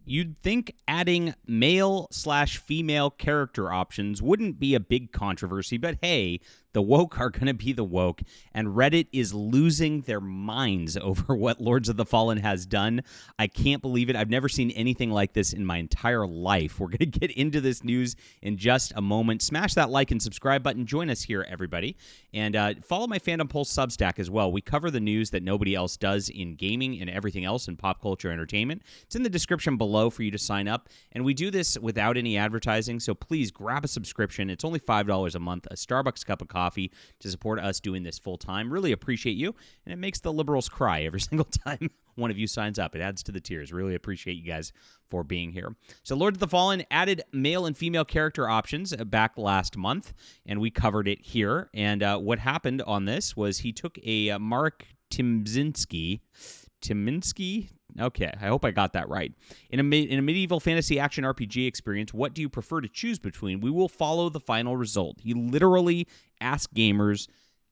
You'd think adding male/female character options wouldn't be a big controversy, but hey, the woke are going to be the woke, and Reddit is losing their minds over what Lords of the Fallen has done. I can't believe it. I've never seen anything like this in my entire life. We're going to get into this news in just a moment. Smash that like and subscribe button. Join us here, everybody. And follow my Fandom Pulse Substack as well. We cover the news that nobody else does in gaming and everything else in pop culture entertainment. It's in the description below for you to sign up. And we do this without any advertising, so please grab a subscription. It's only $5 a month, a Starbucks cup of coffee to support us doing this full time. Really appreciate you, and it makes the liberals cry every single time one of you signs up. It adds to the tears. Really appreciate you guys for being here. So Lords of the Fallen added male and female character options back last month, and we covered it here. And what happened on this was he took a Marek Tyminski. Okay, I hope I got that right. In a medieval fantasy action RPG experience, what do you prefer to choose between? We will follow the final result. He literally asked gamers,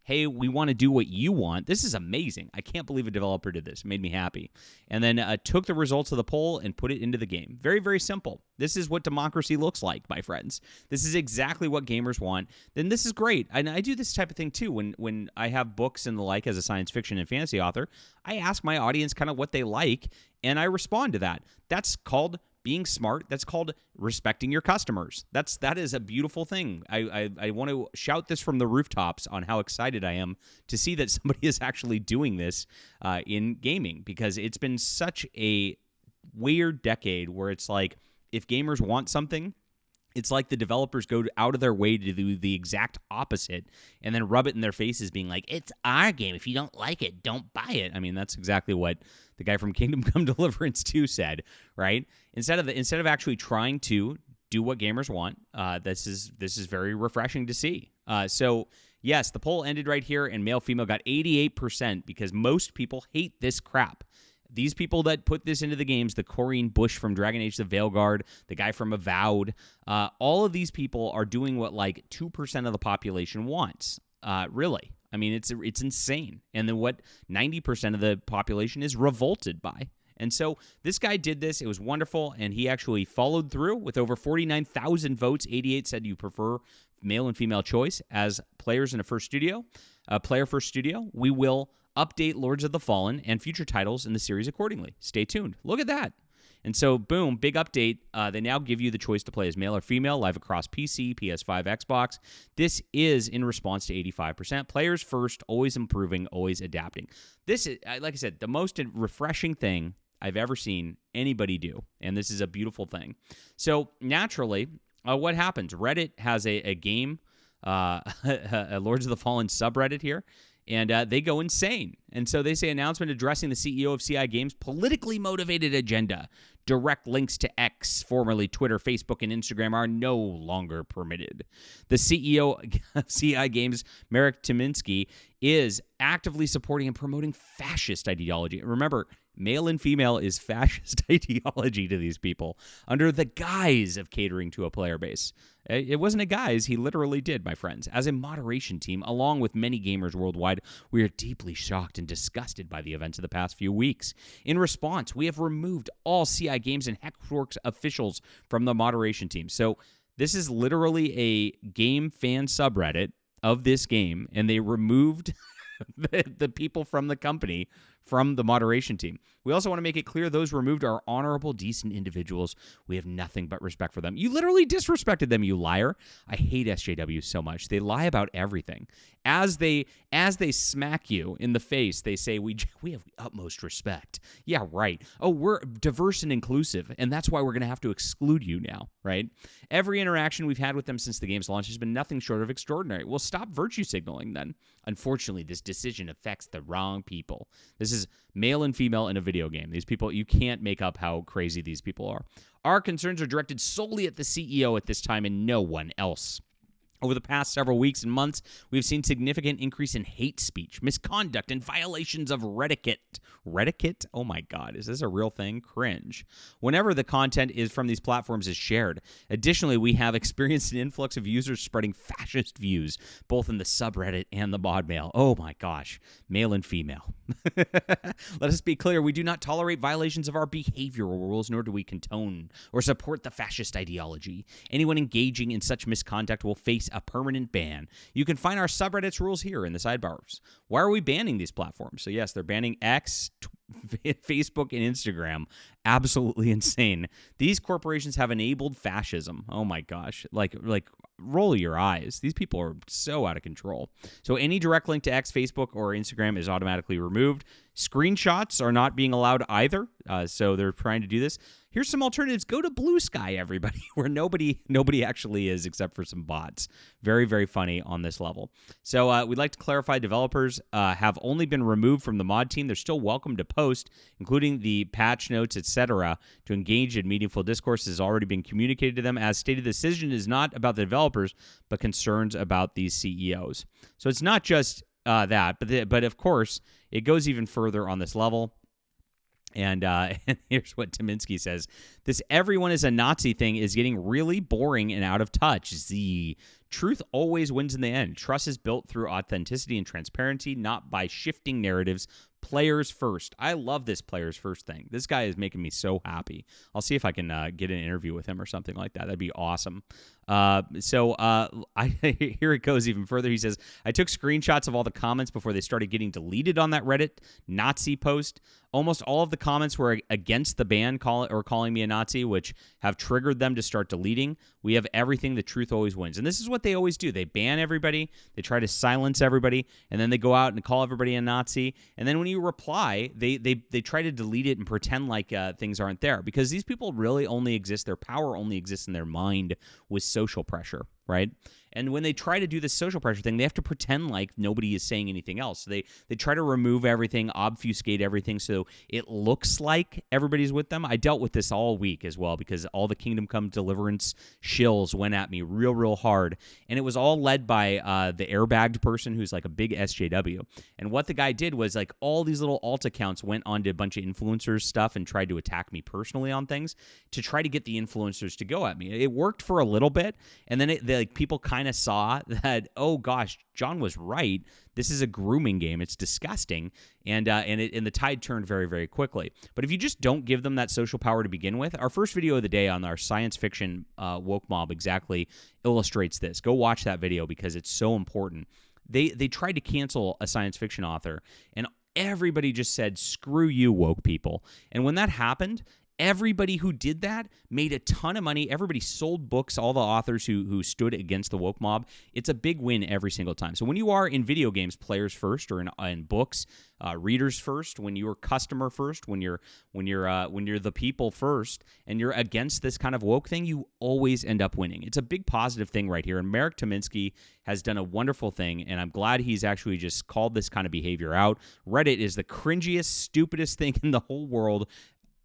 hey, we want to do what you want. This is amazing. I can't believe a developer did this. It made me happy. And then took the results of the poll and put it into the game. Very, very simple. This is what democracy looks like, my friends. This is exactly what gamers want. Then this is great. And I do this type of thing, too. When I have books and the like as a science fiction and fantasy author, I ask my audience kind of what they like, and I respond to that. That's called being smart. That's called respecting your customers. That is a beautiful thing. I want to shout this from the rooftops on how excited I am to see that somebody is actually doing this in gaming, because it's been such a weird decade where it's like, if gamers want something, it's like the developers go out of their way to do the exact opposite and then rub it in their faces being like, it's our game. If you don't like it, don't buy it. I mean, that's exactly what the guy from Kingdom Come Deliverance 2 said, right? Instead of actually trying to do what gamers want, this is very refreshing to see. So, yes, the poll ended right here, and male-female got 88% because most people hate this crap. These people that put this into the games, the Corrine Bush from Dragon Age the Veilguard, the guy from Avowed, all of these people are doing what like 2% of the population wants, really. I mean, it's insane. And then what 90% of the population is revolted by. And so this guy did this. It was wonderful, and he actually followed through with over 49,000 votes. 88 said you prefer male and female choice as players in a player-first studio. We will update Lords of the Fallen and future titles in the series accordingly. Stay tuned. Look at that. And so, boom, big update. They now give you the choice to play as male or female, live across PC, PS5, Xbox. This is in response to 85%. Players first, always improving, always adapting. This is, like I said, the most refreshing thing I've ever seen anybody do, and this is a beautiful thing. So, naturally, what happens? Reddit has a game, a Lords of the Fallen subreddit here, and they go insane. And so they say announcement addressing the CEO of CI Games' politically motivated agenda. Direct links to X, formerly Twitter, Facebook, and Instagram are no longer permitted. The CEO of CI Games, Marek Tyminski, is actively supporting and promoting fascist ideology. Remember, male and female is fascist ideology to these people under the guise of catering to a player base. It wasn't a guise. He literally did, my friends. As a moderation team, along with many gamers worldwide, we are deeply shocked and disgusted by the events of the past few weeks. In response, we have removed all CI Games and Hexworks officials from the moderation team. So this is literally a game fan subreddit of this game, and they removed the people from the company from the moderation team. We also want to make it clear those removed are honorable, decent individuals. We have nothing but respect for them. You literally disrespected them, you liar. I hate SJW so much. They lie about everything. As they smack you in the face, they say, we have utmost respect. Yeah, right. Oh, we're diverse and inclusive, and that's why we're going to have to exclude you now, right? Every interaction we've had with them since the game's launch has been nothing short of extraordinary. Well, stop virtue signaling then. Unfortunately, this decision affects the wrong people. This is male and female in a video game. These people, you can't make up how crazy these people are. Our concerns are directed solely at the CEO at this time and no one else. Over the past several weeks and months, we've seen significant increase in hate speech, misconduct, and violations of Reddit. Reddit? Oh my God, is this a real thing? Cringe. Whenever the content is from these platforms is shared. Additionally, we have experienced an influx of users spreading fascist views, both in the subreddit and the mod mail. Oh my gosh, male and female. Let us be clear, we do not tolerate violations of our behavioral rules, nor do we condone or support the fascist ideology. Anyone engaging in such misconduct will face a permanent ban. You can find our subreddit's rules here in the sidebars. Why are we banning these platforms? So yes, they're banning X, Facebook, and Instagram. Absolutely insane. These corporations have enabled fascism. Oh my gosh. Like roll your eyes. These people are so out of control. So any direct link to X, Facebook, or Instagram is automatically removed. Screenshots are not being allowed either. So they're trying to do this. Here's some alternatives. Go to Blue Sky, everybody, where nobody actually is except for some bots. Very, very funny on this level. So we'd like to clarify developers have only been removed from the mod team. They're still welcome to post, including the patch notes, etc., to engage in meaningful discourse has already been communicated to them. As stated, the decision is not about the developers, but concerns about these CEOs. So it's not just that, but of course, it goes even further on this level. And here's what Tyminski says. This everyone is a Nazi thing is getting really boring and out of touch. The truth always wins in the end. Trust is built through authenticity and transparency, not by shifting narratives. Players first. I love this players first thing. This guy is making me so happy. I'll see if I can get an interview with him or something like that. That'd be awesome. Here it goes even further. He says, I took screenshots of all the comments before they started getting deleted on that Reddit Nazi post. Almost all of the comments were against the ban calling me a Nazi, which have triggered them to start deleting. We have everything. The truth always wins. And this is what they always do. They ban everybody. They try to silence everybody. And then they go out and call everybody a Nazi. And then when you reply, they try to delete it and pretend like things aren't there. Because these people really only exist, their power only exists in their mind with social pressure, right? And when they try to do this social pressure thing, they have to pretend like nobody is saying anything else. So they try to remove everything, obfuscate everything so it looks like everybody's with them. I dealt with this all week as well because all the Kingdom Come Deliverance shills went at me real hard. And it was all led by the airbagged person who's like a big SJW. And what the guy did was like all these little alt accounts went onto a bunch of influencers stuff and tried to attack me personally on things to try to get the influencers to go at me. It worked for a little bit. And then people kind of saw that, oh gosh, John was right. This is a grooming game. It's disgusting, and the tide turned very, very quickly. But if you just don't give them that social power to begin with, our first video of the day on our science fiction woke mob exactly illustrates this. Go watch that video because it's so important. They tried to cancel a science fiction author, and everybody just said, "Screw you, woke people." And when that happened, everybody who did that made a ton of money. Everybody sold books, all the authors who stood against the woke mob. It's a big win every single time. So when you are in video games, players first, or in books, readers first, when you're customer first, when you're the people first, and you're against this kind of woke thing, you always end up winning. It's a big positive thing right here. And Marek Tyminski has done a wonderful thing, and I'm glad he's actually just called this kind of behavior out. Reddit is the cringiest, stupidest thing in the whole world,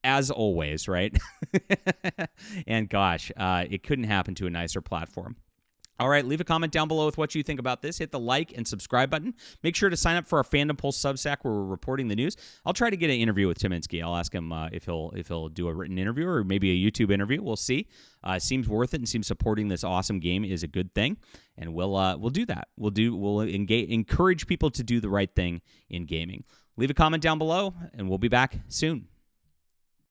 as always, right? And gosh, it couldn't happen to a nicer platform. All right, leave a comment down below with what you think about this. Hit the like and subscribe button. Make sure to sign up for our Fandom Pulse Substack where we're reporting the news. I'll try to get an interview with Tyminski. I'll ask him if he'll do a written interview or maybe a YouTube interview. We'll see. Seems worth it and seems supporting this awesome game is a good thing, and we'll do that. We'll encourage people to do the right thing in gaming. Leave a comment down below, and we'll be back soon.